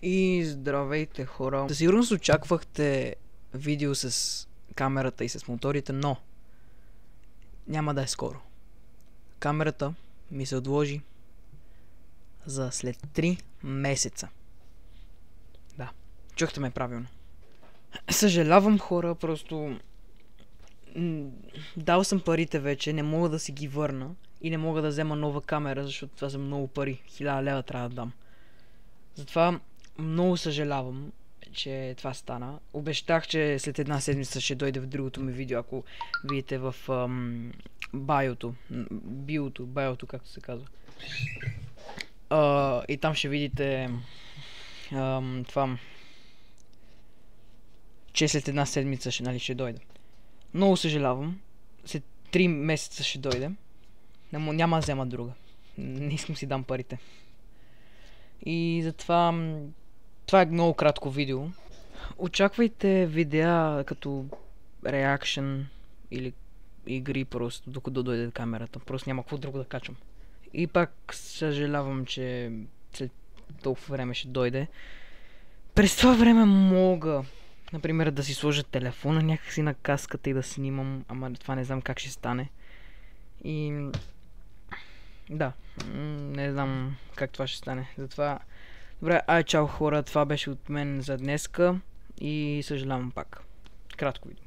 И здравейте, хора! Със сигурност очаквахте видео с камерата и с моторите, но няма да е скоро. Камерата ми се отложи за след 3 месеца. Да, чухте ме правилно. Съжалявам, хора, просто дал съм парите вече, не мога да си ги върна и не мога да взема нова камера, защото това са много пари. 1000 лева трябва да дам. Затова много съжалявам, че това стана. Обещах, че след една седмица ще дойде в другото ми видео, ако видите в биото, както се казва. И там ще видите това, че след една седмица ще дойде. Много съжалявам. След 3 месеца ще дойде. Няма да взема друга. Не искам си дам парите. И затова това е много кратко видео. Очаквайте видеа като реакшен или игри просто, докато дойде камерата. Просто няма какво друго да качвам. И пак съжалявам, че след толкова време ще дойде. През това време мога, например, да си сложа телефона някакси на каската и да снимам, ама това не знам как ще стане. И да, не знам как това ще стане. Затова, добре, чао хора, това беше от мен за днеска и съжалявам пак. Кратко видео.